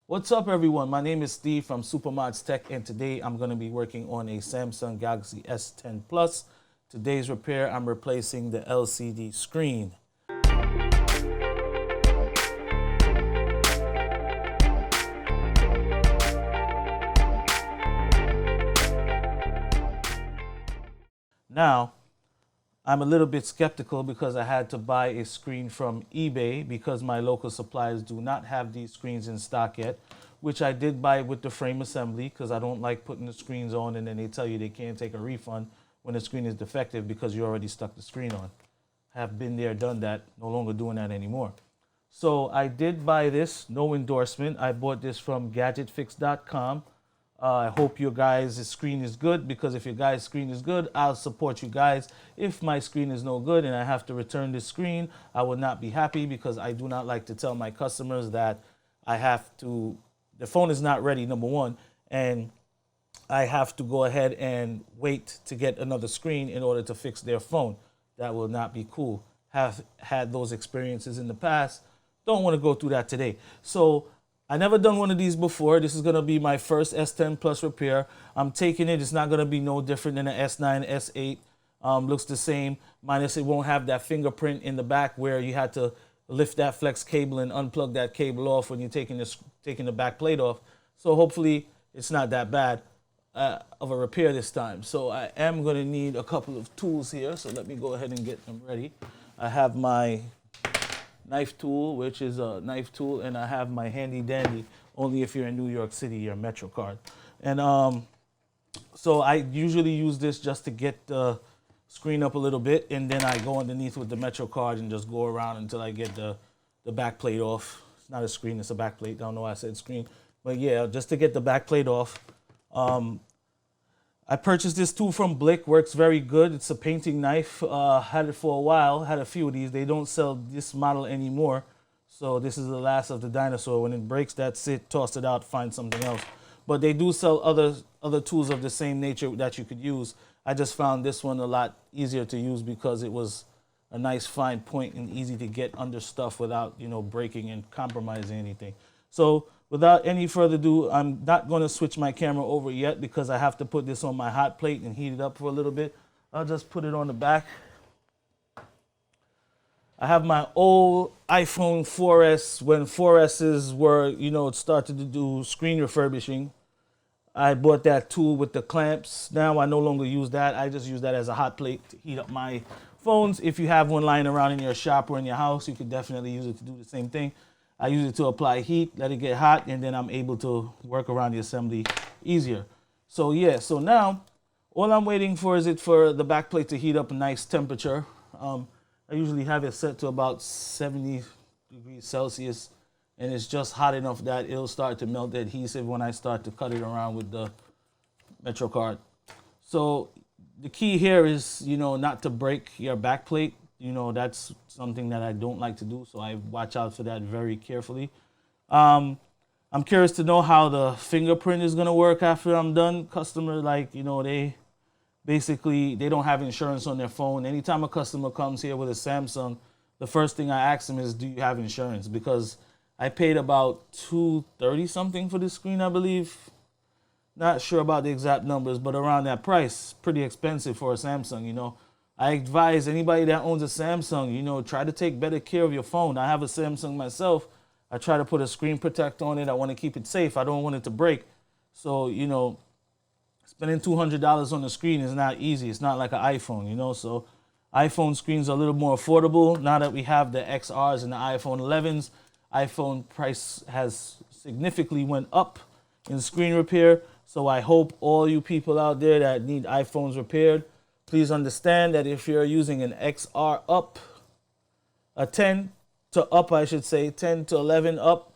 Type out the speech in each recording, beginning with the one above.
What's up, everyone? My name is Steve from Supermods Tech, and today I'm going to be working on a Samsung Galaxy S10 Plus. Today's repair, I'm replacing the LCD screen. Now, I'm a little bit skeptical because I had to buy a screen from eBay because my local suppliers do not have these screens in stock yet, which I did buy with the frame assembly because I don't like putting the screens on and then they tell you they can't take a refund when the screen is defective because you already stuck the screen on. Have been there, done that, no longer doing that anymore. So I did buy this, no endorsement. I bought this from gadgetfix.com. I hope your guys' screen is good, because if your guys' screen is good, I'll support you guys. If my screen is no good and I have to return this screen, I will not be happy, because I do not like to tell my customers that the phone is not ready, number one, and I have to go ahead and wait to get another screen in order to fix their phone. That will not be cool. Have had those experiences in the past. Don't want to go through that today. So I never done one of these before. This is going to be my first S10 Plus repair. I'm taking it. It's not going to be no different than an S9, S8. Looks the same, minus it won't have that fingerprint in the back where you had to lift that flex cable and unplug that cable off when you're taking the back plate off. So hopefully it's not that bad of a repair this time. So I am going to need a couple of tools here. So let me go ahead and get them ready. I have my knife tool, which is a knife tool, and I have my handy dandy, only if you're in New York City, your Metro card. And so I usually use this just to get the screen up a little bit, and then I go underneath with the Metro card and just go around until I get the back plate off. It's not a screen, it's a back plate. I don't know why I said screen, but yeah, just to get the back plate off. I purchased this tool from Blick, works very good. It's a painting knife. Had it for a while, had a few of these. They don't sell this model anymore. So this is the last of the dinosaur. When it breaks, that's it, toss it out, find something else. But they do sell other tools of the same nature that you could use. I just found this one a lot easier to use because it was a nice fine point and easy to get under stuff without, breaking and compromising anything. So without any further ado, I'm not going to switch my camera over yet because I have to put this on my hot plate and heat it up for a little bit. I'll just put it on the back. I have my old iPhone 4S when 4Ss were, it started to do screen refurbishing. I bought that tool with the clamps. Now I no longer use that. I just use that as a hot plate to heat up my phones. If you have one lying around in your shop or in your house, you could definitely use it to do the same thing. I use it to apply heat, let it get hot, and then I'm able to work around the assembly easier. So yeah, so now all I'm waiting for is for the back plate to heat up a nice temperature. I usually have it set to about 70 degrees Celsius, and it's just hot enough that it'll start to melt the adhesive when I start to cut it around with the Metro card. So the key here is, not to break your back plate. That's something that I don't like to do, so I watch out for that very carefully. I'm curious to know how the fingerprint is going to work after I'm done. Customers, they don't have insurance on their phone. Anytime a customer comes here with a Samsung, the first thing I ask them is, do you have insurance? Because I paid about $230 something for this screen, I believe. Not sure about the exact numbers, but around that price. Pretty expensive for a Samsung, I advise anybody that owns a Samsung, try to take better care of your phone. I have a Samsung myself. I try to put a screen protector on it. I want to keep it safe. I don't want it to break. So, spending $200 on the screen is not easy. It's not like an iPhone, So iPhone screens are a little more affordable. Now that we have the XRs and the iPhone 11s, iPhone price has significantly went up in screen repair. So I hope all you people out there that need iPhones repaired, please understand that if you're using an XR up, a 10 to up, 10 to 11 up,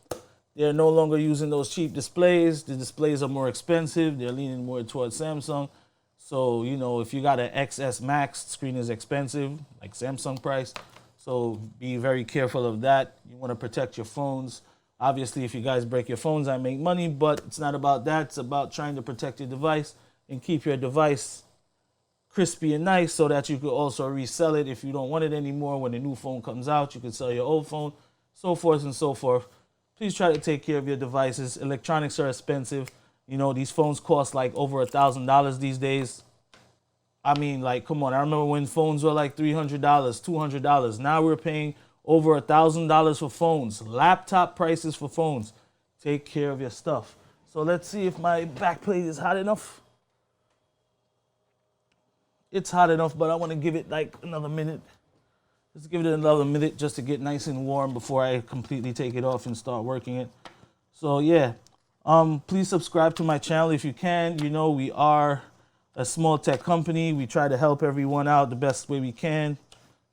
they're no longer using those cheap displays. The displays are more expensive. They're leaning more towards Samsung. So, if you got an XS Max, screen is expensive, like Samsung price. So be very careful of that. You want to protect your phones. Obviously, if you guys break your phones, I make money, but it's not about that. It's about trying to protect your device and keep your device crispy and nice so that you could also resell it. If you don't want it anymore, when the new phone comes out, you can sell your old phone, so forth and so forth. please try to take care of your devices. Electronics are expensive. You know, these phones cost like over $1,000 these days. I mean, like, come on. I remember when phones were like $300, $200. Now we're paying over $1,000 for phones. Laptop prices for phones. Take care of your stuff. So let's see if my backplate is hot enough. It's hot enough, but I want to give it like another minute. Let's give it another minute just to get nice and warm before I completely take it off and start working it. So yeah, please subscribe to my channel if you can. You know, we are a small tech company. We try to help everyone out the best way we can.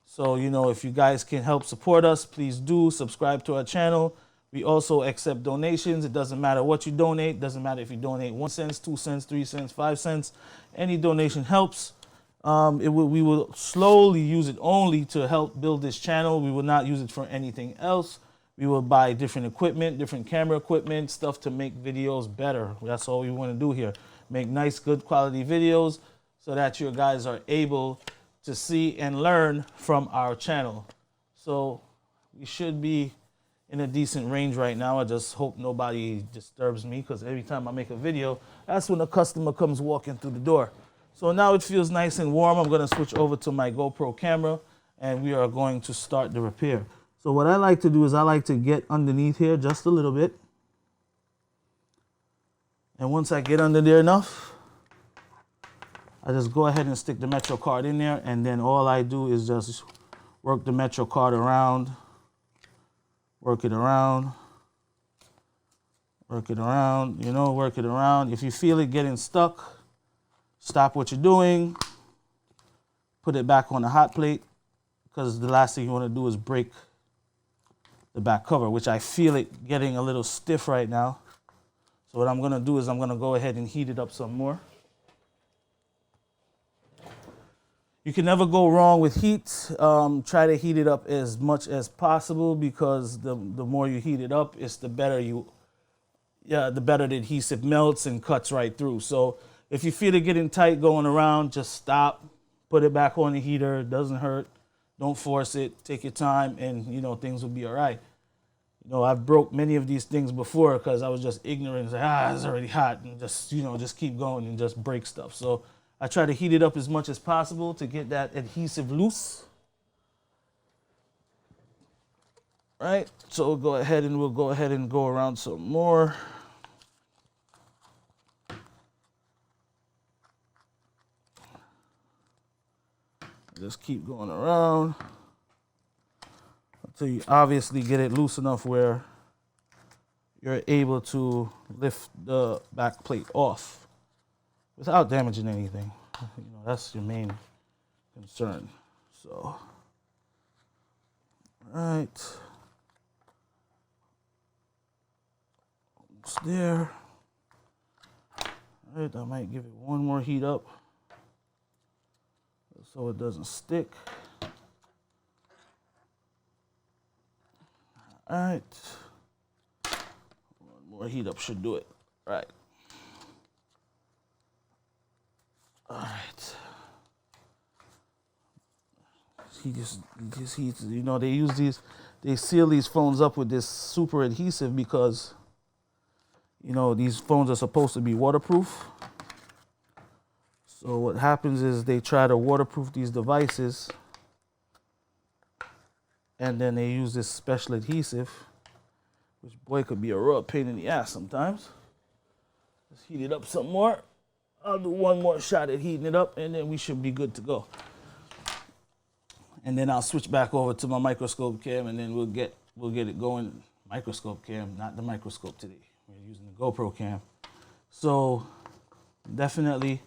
So, you know, if you guys can help support us, please do subscribe to our channel. We also accept donations. It doesn't matter what you donate. It doesn't matter if you donate 1 cent, 2 cents, 3 cents, 5 cents. Any donation helps. We will slowly use it only to help build this channel. We will not use it for anything else. We will buy different equipment, different camera equipment, stuff to make videos better. That's all we want to do here. Make nice, good quality videos so that you guys are able to see and learn from our channel. So we should be in a decent range right now. I just hope nobody disturbs me, because every time I make a video, that's when a customer comes walking through the door. So now it feels nice and warm. I'm going to switch over to my GoPro camera, and we are going to start the repair. So what I like to do is I like to get underneath here just a little bit. And once I get under there enough, I just go ahead and stick the Metro card in there, and then all I do is just work the Metro card around, work it around, work it around, you know, work it around. If you feel it getting stuck, stop what you're doing, put it back on the hot plate, because the last thing you want to do is break the back cover, which I feel it getting a little stiff right now. So what I'm going to do is I'm going to go ahead and heat it up some more. You can never go wrong with heat. Try to heat it up as much as possible, because the more you heat it up, it's the better the adhesive melts and cuts right through. So if you feel it getting tight going around, just stop, put it back on the heater. It doesn't hurt. Don't force it. Take your time, and you know, things will be all right. You know, I've broke many of these things before because I was just ignorant and say, it's already hot, and just, you know, just keep going and just break stuff. So I try to heat it up as much as possible to get that adhesive loose. Right? So we'll go ahead and go around some more. Just keep going around until you obviously get it loose enough where you're able to lift the back plate off without damaging anything. You know, that's your main concern. So, right. It's there. All right, I might give it one more heat up so it doesn't stick. All right. One more heat up should do it. All right. All right. He just heats. You know, they seal these phones up with this super adhesive because, you know, these phones are supposed to be waterproof. So what happens is they try to waterproof these devices, and then they use this special adhesive, which, boy, could be a real pain in the ass sometimes. Let's heat it up some more. I'll do one more shot at heating it up, and then we should be good to go. And then I'll switch back over to my microscope cam, and then we'll get it going. Microscope cam, not the microscope today. We're using the GoPro cam. So definitely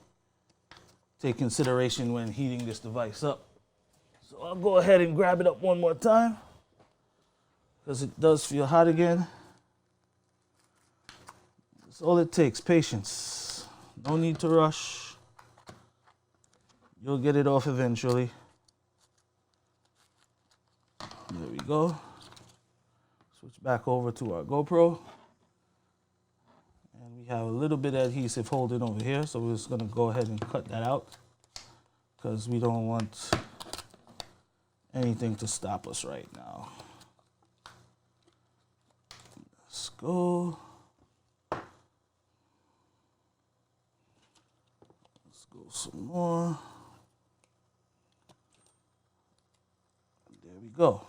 take consideration when heating this device up. So I'll go ahead and grab it up one more time, because it does feel hot again. That's all it takes, patience. No need to rush. You'll get it off eventually. There we go. Switch back over to our GoPro. And we have a little bit of adhesive holding over here, so we're just going to go ahead and cut that out, because we don't want anything to stop us right now. go. Let's go some more. There we go.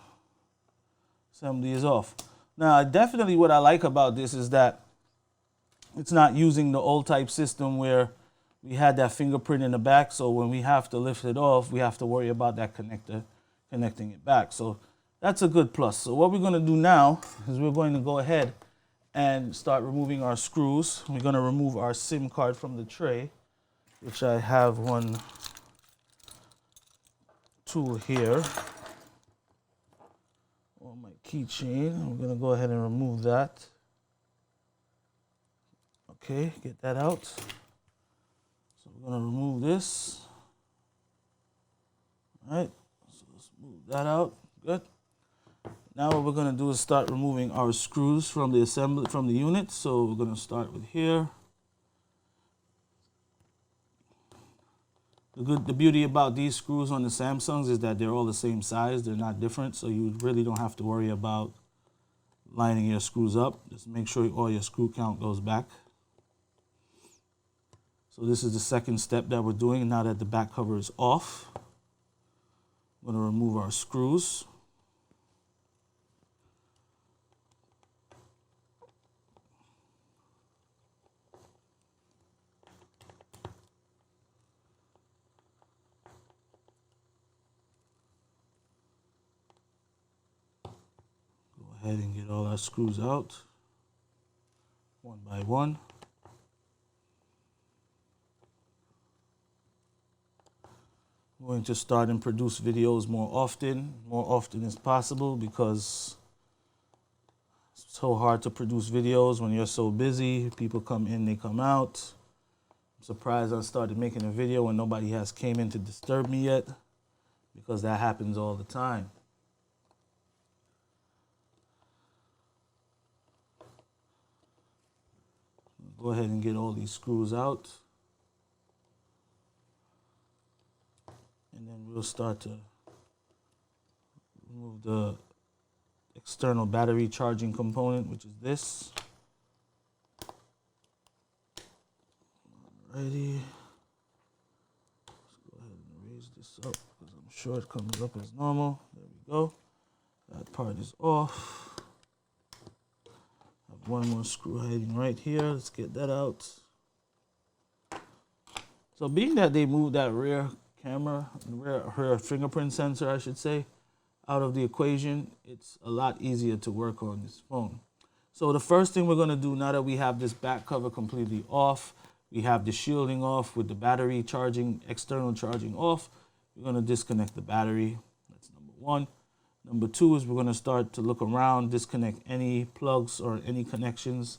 Assembly is off. Now, definitely what I like about this is that it's not using the old type system where we had that fingerprint in the back, so when we have to lift it off, we have to worry about that connector connecting it back. So that's a good plus. So what we're going to do now is we're going to go ahead and start removing our screws. We're going to remove our SIM card from the tray, which I have one tool here on my keychain. I'm going to go ahead and remove that. Okay, get that out. So we're going to remove this. All right, so let's move that out. Good. Now what we're going to do is start removing our screws from the assembly, from the unit. So we're going to start with here. The beauty about these screws on the Samsungs is that they're all the same size. They're not different, so you really don't have to worry about lining your screws up. Just make sure all your screw count goes back. So this is the second step that we're doing now that the back cover is off. I'm going to remove our screws. Go ahead and get all our screws out one by one. I'm going to start and produce videos more often as possible, because it's so hard to produce videos when you're so busy. People come in, they come out. I'm surprised I started making a video when nobody has came in to disturb me yet, because that happens all the time. Go ahead and get all these screws out. And then we'll start to remove the external battery charging component, which is this. Alrighty. Let's go ahead and raise this up, because I'm sure it comes up as normal. There we go. That part is off. I have one more screw hiding right here. Let's get that out. So being that they moved that rear camera, rear fingerprint sensor, I should say, out of the equation, it's a lot easier to work on this phone. So the first thing we're going to do now that we have this back cover completely off, we have the shielding off with the battery charging, external charging off, we're going to disconnect the battery. That's number one. Number two is we're going to start to look around, disconnect any plugs or any connections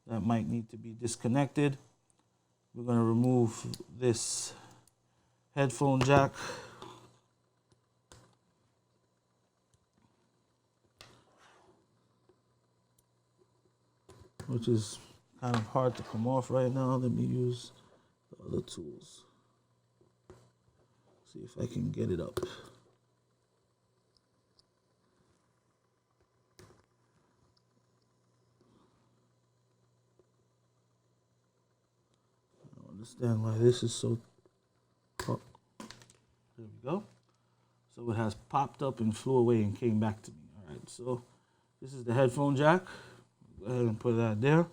that might need to be disconnected. We're going to remove this headphone jack. Which is kind of hard to come off right now. Let me use the other tools. See if I can get it up. I don't understand why this is so. There we go. So it has popped up and flew away and came back to me. All right, so this is the headphone jack. Go ahead and put that there.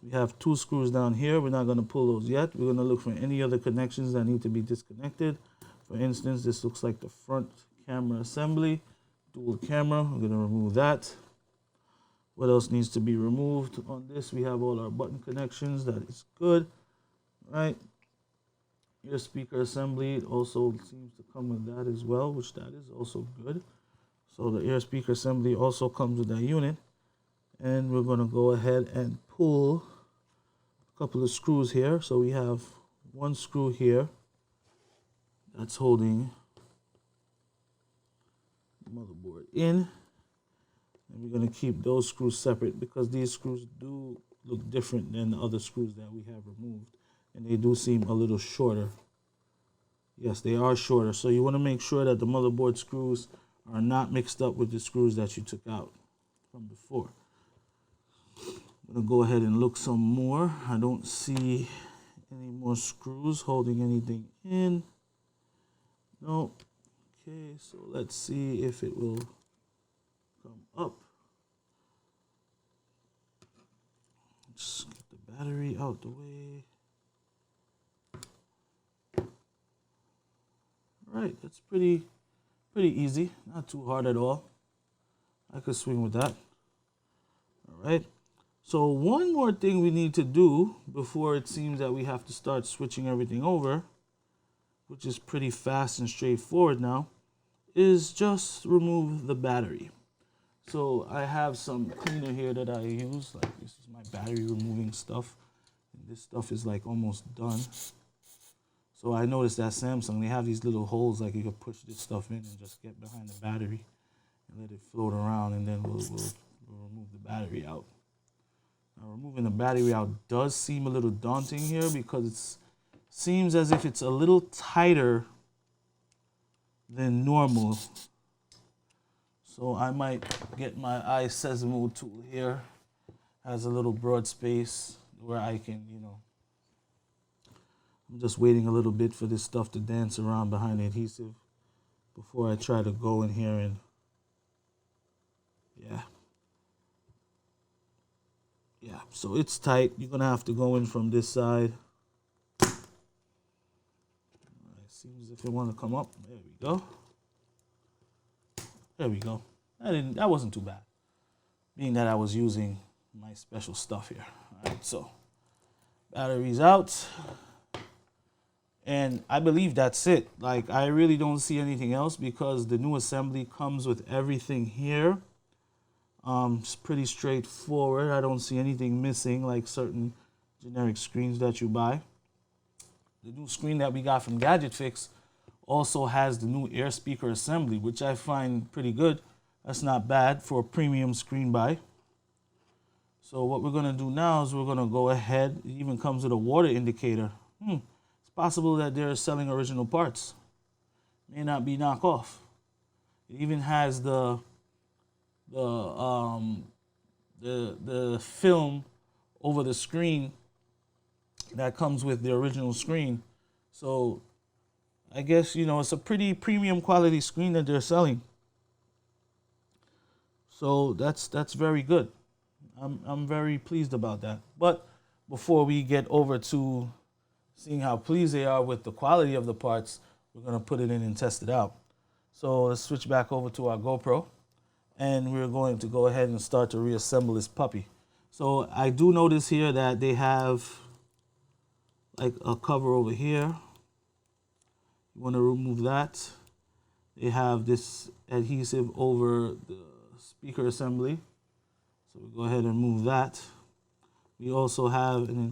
We have two screws down here. We're not going to pull those yet. We're going to look for any other connections that need to be disconnected. For instance, this looks like the front camera assembly, dual camera. We're going to remove that. What else needs to be removed on this? We have all our button connections. That is good. All right. Ear speaker assembly, it also seems to come with that as well, which that is also good. So the ear speaker assembly also comes with that unit. And we're going to go ahead and pull a couple of screws here. So we have one screw here that's holding the motherboard in. And we're going to keep those screws separate, because these screws do look different than the other screws that we have removed. And they do seem a little shorter. Yes, they are shorter. So you want to make sure that the motherboard screws are not mixed up with the screws that you took out from before. I'm gonna go ahead and look some more. I don't see any more screws holding anything in. No. Okay, so let's see if it will come up. Just get the battery out the way. All right, that's pretty easy. Not too hard at all. I could swing with that. All right. So one more thing we need to do before it seems that we have to start switching everything over, which is pretty fast and straightforward now, is just remove the battery. So I have some cleaner here that I use. Like this is my battery removing stuff. And this stuff is like almost done. So I noticed that Samsung, they have these little holes like you can push this stuff in and just get behind the battery and let it float around, and then we'll remove the battery out. Now, removing the battery out does seem a little daunting here because it seems as if it's a little tighter than normal. So I might get my iSesamo tool here. Has a little broad space where I can, I'm just waiting a little bit for this stuff to dance around behind the adhesive before I try to go in here and, yeah, so it's tight. You're gonna have to go in from this side. It seems as if it want to come up. There we go. There we go. That wasn't too bad, being that I was using my special stuff here. All right, so battery's out. And I believe that's it. Like, I really don't see anything else because the new assembly comes with everything here. It's pretty straightforward. I don't see anything missing like certain generic screens that you buy. The new screen that we got from Gadget Fix also has the new air speaker assembly, which I find pretty good. That's not bad for a premium screen buy. So what we're gonna do now is we're gonna go ahead. It even comes with a water indicator. It's possible that they're selling original parts. May not be knockoff. It even has the film over the screen that comes with the original screen. So I guess, it's a pretty premium quality screen that they're selling. So that's very good. I'm very pleased about that. But before we get over to seeing how pleased they are with the quality of the parts, we're gonna put it in and test it out. So let's switch back over to our GoPro, and we're going to go ahead and start to reassemble this puppy. So I do notice here that they have like a cover over here. You want to remove that. They have this adhesive over the speaker assembly. So we'll go ahead and remove that. We also have a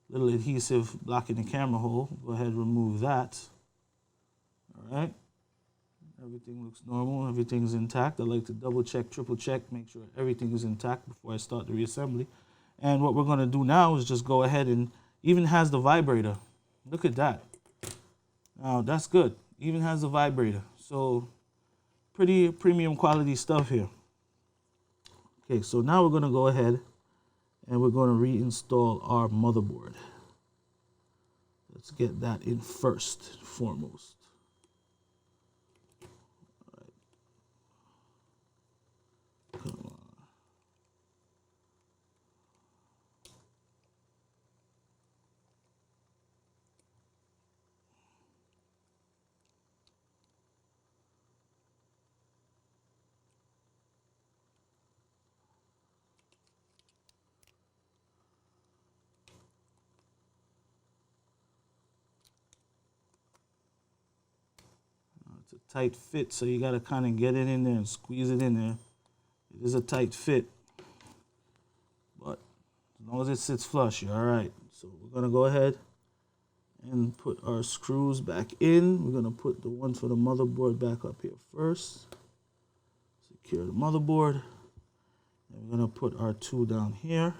little adhesive blocking the camera hole. Go ahead and remove that. All right. Everything looks normal. Everything's intact. I like to double check, triple check, make sure everything is intact before I start the reassembly. And what we're going to do now is just go ahead and even has the vibrator. Look at that. Now that's good. Even has the vibrator. So pretty premium quality stuff here. Okay, so now we're going to go ahead and we're going to reinstall our motherboard. Let's get that in first, foremost. All right. Come on. It's a tight fit, so you got to kind of get it in there and squeeze it in there. It is a tight fit, but as long as it sits flush, you're all right. So we're going to go ahead and put our screws back in. We're going to put the one for the motherboard back up here first. Secure the motherboard. And we're going to put our two down here.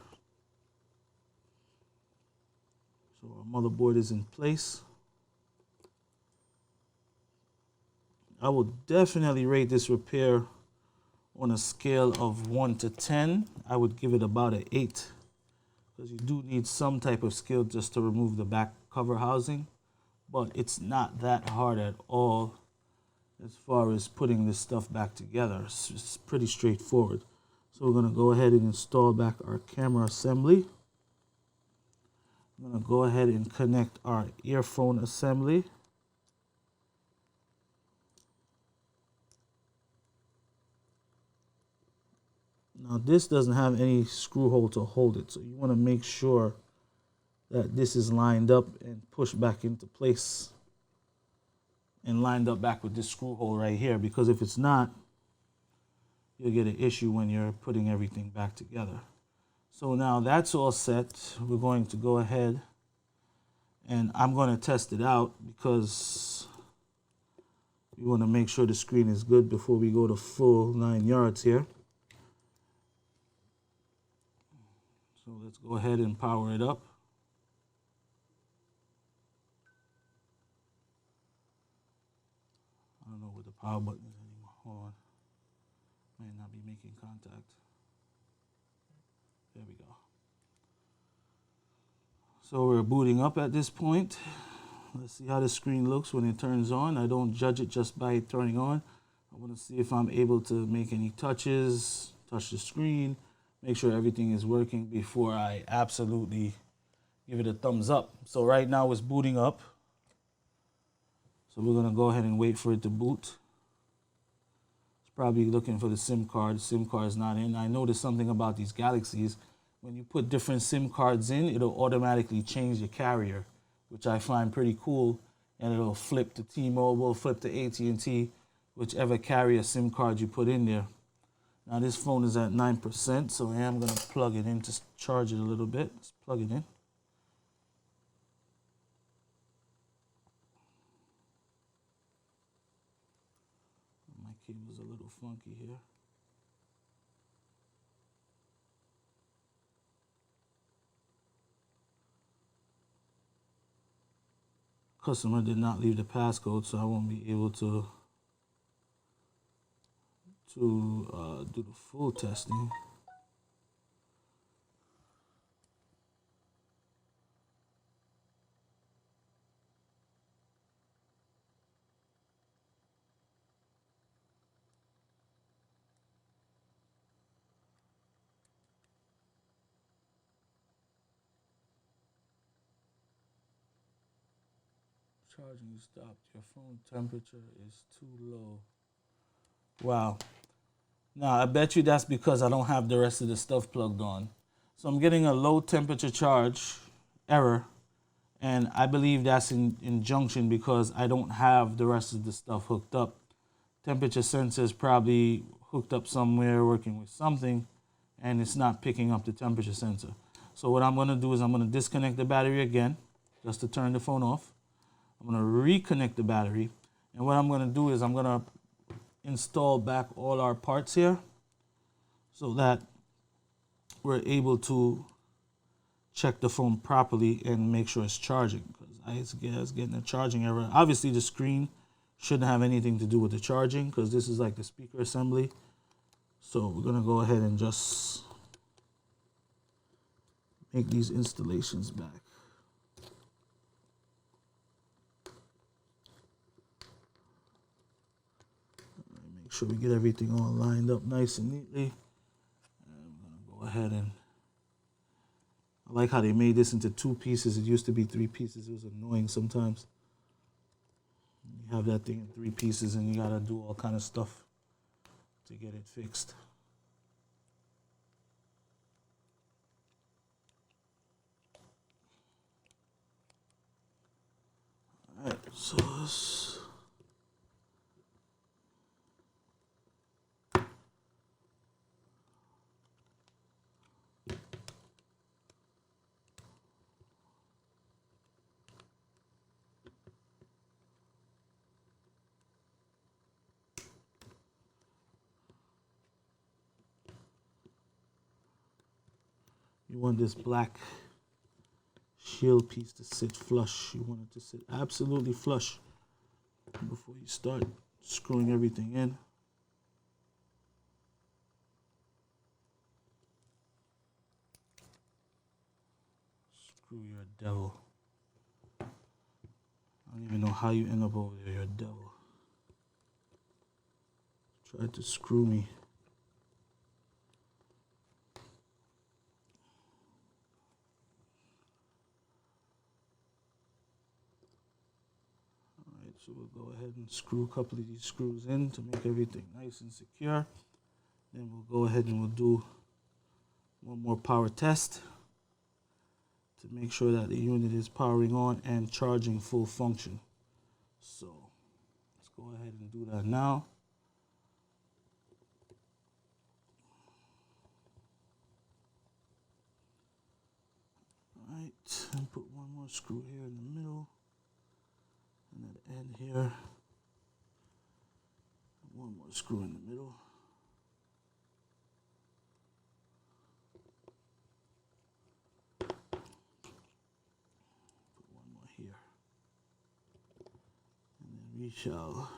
So our motherboard is in place. I will definitely rate this repair on a scale of 1 to 10, I would give it about an 8. Because you do need some type of skill just to remove the back cover housing. But it's not that hard at all as far as putting this stuff back together. It's pretty straightforward. So we're going to go ahead and install back our camera assembly. I'm going to go ahead and connect our earphone assembly. Now this doesn't have any screw hole to hold it, so you want to make sure that this is lined up and pushed back into place and lined up back with this screw hole right here, because if it's not, you'll get an issue when you're putting everything back together. So now that's all set. We're going to go ahead and I'm going to test it out because we want to make sure the screen is good before we go to full 9 yards here. So let's go ahead and power it up. I don't know what the power button is anymore. Hold on. Might not be making contact. There we go. So we're booting up at this point. Let's see how the screen looks when it turns on. I don't judge it just by it turning on. I want to see if I'm able to make any touches, touch the screen, make sure everything is working before I absolutely give it a thumbs up. So right now it's booting up. So we're going to go ahead and wait for it to boot. It's probably looking for the SIM card. The SIM card is not in. I noticed something about these Galaxies. When you put different SIM cards in, it'll automatically change the carrier, which I find pretty cool. And it'll flip to T-Mobile, flip to AT&T, whichever carrier SIM card you put in there. Now this phone is at 9%, so I am going to plug it in to charge it a little bit. Let's plug it in. My cable's a little funky here. Customer did not leave the passcode, so I won't be able to do the full testing. Charging stopped. Your phone temperature is too low. Wow. Now, I bet you that's because I don't have the rest of the stuff plugged on. So I'm getting a low temperature charge error, and I believe that's in junction because I don't have the rest of the stuff hooked up. Temperature sensor is probably hooked up somewhere working with something, and it's not picking up the temperature sensor. So what I'm going to do is I'm going to disconnect the battery again just to turn the phone off. I'm going to reconnect the battery, and what I'm going to do is I'm going to install back all our parts here so that we're able to check the phone properly and make sure it's charging, because I was getting a charging error. Obviously the screen shouldn't have anything to do with the charging because this is like the speaker assembly. So we're going to go ahead and just make these installations back. Make sure we get everything all lined up nice and neatly. And I'm going to go ahead and, I like how they made this into 2 pieces. It used to be 3 pieces. It was annoying sometimes. You have that thing in 3 pieces and you got to do all kind of stuff to get it fixed. All right, so let's... You want this black shield piece to sit flush. You want it to sit absolutely flush before you start screwing everything in. screw, you're a devil. I don't even know how you end up over there, you're a devil. Tried to screw me. Alright, so we'll go ahead and screw a couple of these screws in to make everything nice and secure. Then we'll go ahead and we'll do one more power test to make sure that the unit is powering on and charging full function. So let's go ahead and do that now. All right, and put one more screw here in the middle, and that end here. One more screw in the middle. We shall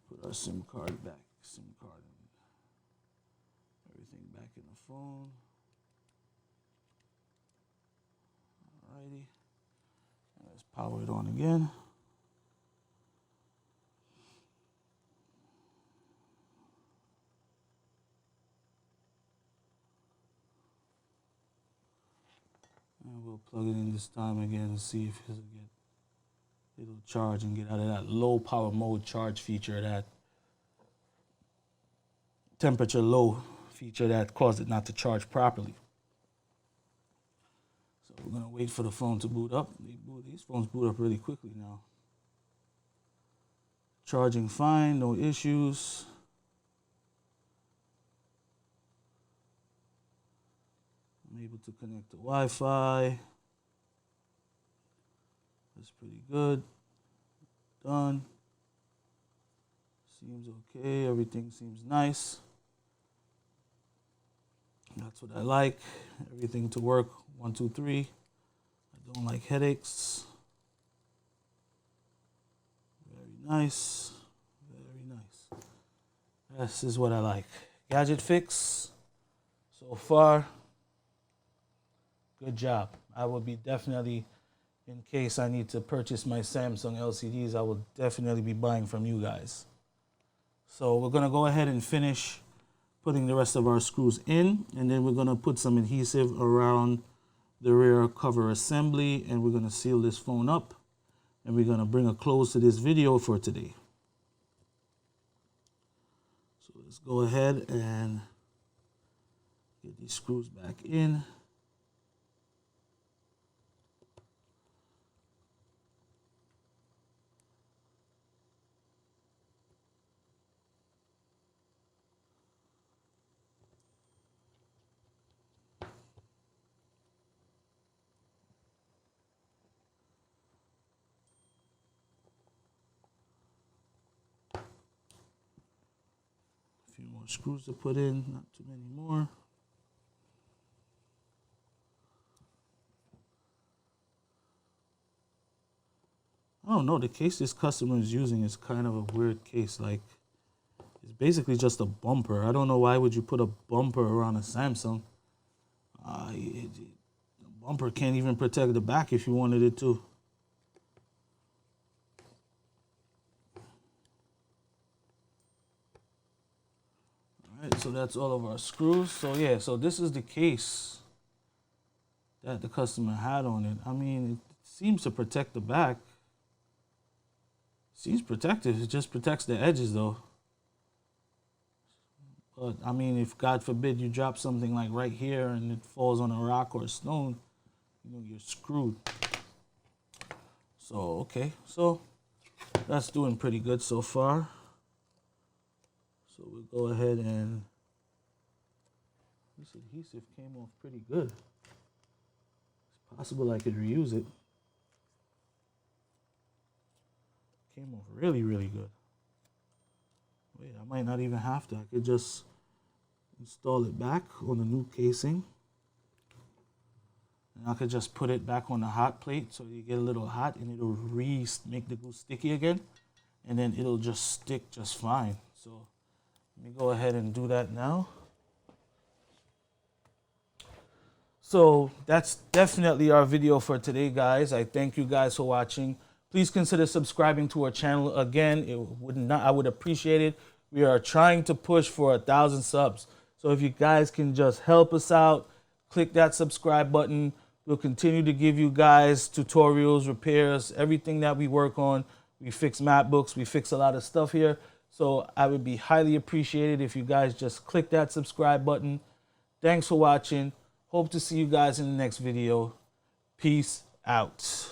put our SIM card back, SIM card and everything back in the phone. Alrighty, and let's power it on again. And we'll plug it in this time again and see if it'll charge and get out of that low power mode charge feature, that temperature low feature that caused it not to charge properly. So we're gonna wait for the phone to boot up. These phones boot up really quickly now. Charging fine, no issues. I'm able to connect to Wi-Fi. That's pretty good. Done. Seems okay. Everything seems nice. That's what I like. Everything to work. 1, 2, 3. I don't like headaches. Very nice. Very nice. This is what I like. Gadget fix. So far, good job. I will be definitely, in case I need to purchase my Samsung LCDs, I will definitely be buying from you guys. So we're gonna go ahead and finish putting the rest of our screws in, and then we're gonna put some adhesive around the rear cover assembly, and we're gonna seal this phone up, and we're gonna bring a close to this video for today. So let's go ahead and get these screws back in. Few more screws to put in, not too many more. I don't know, the case this customer is using is kind of a weird case. Like, it's basically just a bumper. I don't know why would you put a bumper around a Samsung. The bumper can't even protect the back if you wanted it to. Alright, so that's all of our screws. So yeah, so this is the case that the customer had on it. I mean, it seems to protect the back. Seems protective. It just protects the edges though. But I mean, if God forbid you drop something like right here and it falls on a rock or a stone, you know, you're screwed. So okay, so that's doing pretty good so far. So we'll go ahead and this adhesive came off pretty good. It's possible I could reuse it. Came off really, really good. Wait, I might not even have to. I could just install it back on the new casing. And I could just put it back on the hot plate so you get a little hot and it'll make the glue sticky again. And then it'll just stick just fine. So let me go ahead and do that now. So that's definitely our video for today, guys. I thank you guys for watching. Please consider subscribing to our channel. Again, I would appreciate it. We are trying to push for 1,000 subs. So if you guys can just help us out, click that subscribe button. We'll continue to give you guys tutorials, repairs, everything that we work on. We fix MacBooks, we fix a lot of stuff here. So I would be highly appreciated if you guys just click that subscribe button. Thanks for watching. Hope to see you guys in the next video. Peace out.